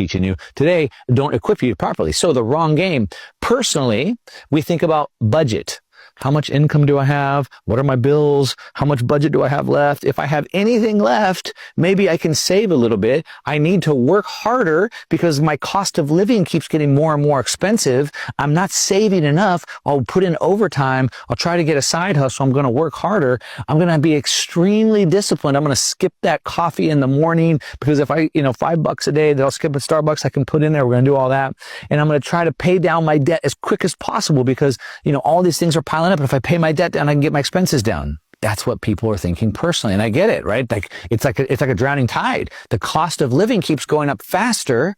teaching you today don't equip you properly. So the wrong game. Personally, we think about budget. How much income do I have? What are my bills? How much budget do I have left? If I have anything left, maybe I can save a little bit. I need to work harder because my cost of living keeps getting more and more expensive. I'm not saving enough. I'll put in overtime. I'll try to get a side hustle. I'm going to work harder. I'm going to be extremely disciplined. I'm going to skip that coffee in the morning because if I, $5 a day that I'll skip at Starbucks, I can put in there. We're going to do all that. And I'm going to try to pay down my debt as quick as possible because, all these things are piling up. And if I pay my debt down, I can get my expenses down. That's what people are thinking personally. And I get it, right? It's like a drowning tide. The cost of living keeps going up faster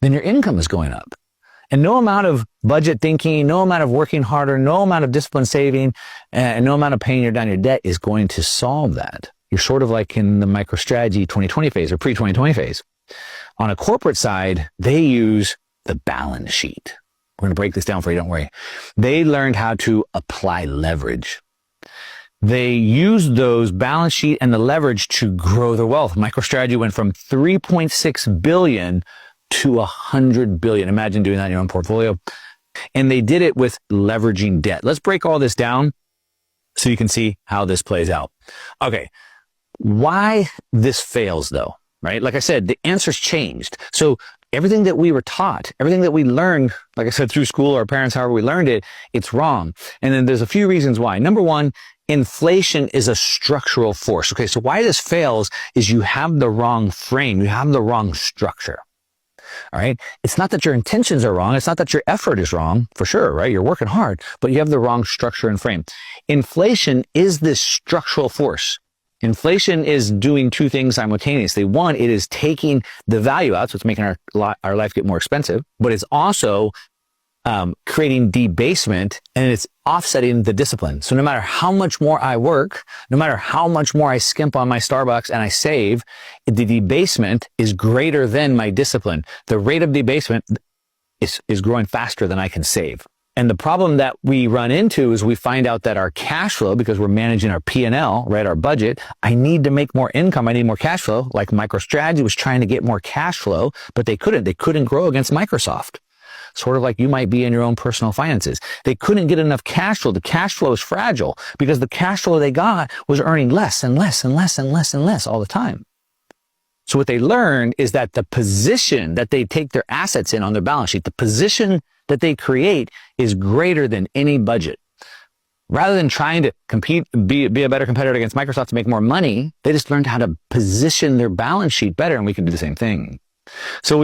than your income is going up. And no amount of budget thinking, no amount of working harder, no amount of discipline saving, and no amount of paying down your debt is going to solve that. You're sort of like in the MicroStrategy 2020 phase or pre-2020 phase. On a corporate side, they use the balance sheet. We're going to break this down for you, don't worry. They learned how to apply leverage. They used those balance sheet and the leverage to grow their wealth. MicroStrategy went from 3.6 billion to 100 billion. Imagine doing that in your own portfolio. And they did it with leveraging debt. Let's break all this down so you can see how this plays out. Okay. Why this fails though, right? Like I said, the answer's changed. So everything that we were taught, everything that we learned, like I said, through school, our parents, however we learned it, it's wrong. And then there's a few reasons why. Number one, inflation is a structural force. Okay, so why this fails is you have the wrong frame. You have the wrong structure. All right. It's not that your intentions are wrong. It's not that your effort is wrong, for sure, right? You're working hard, but you have the wrong structure and frame. Inflation is this structural force. Inflation is doing two things simultaneously. One, it is taking the value out, so it's making our life get more expensive, but it's also creating debasement, and it's offsetting the discipline. So no matter how much more I work, no matter how much more I skimp on my Starbucks and I save, the debasement is greater than my discipline. The rate of debasement is growing faster than I can save. And the problem that we run into is we find out that our cash flow, because we're managing our P&L, right, our budget, I need to make more income. I need more cash flow. Like MicroStrategy was trying to get more cash flow, but they couldn't. They couldn't grow against Microsoft. Sort of like you might be in your own personal finances. They couldn't get enough cash flow. The cash flow is fragile because the cash flow they got was earning less and less and less and less and less all the time. So what they learned is that the position that they take their assets in on their balance sheet, the position that they create is greater than any budget. Rather than trying to compete, be a better competitor against Microsoft to make more money, they just learned how to position their balance sheet better, and we can do the same thing. So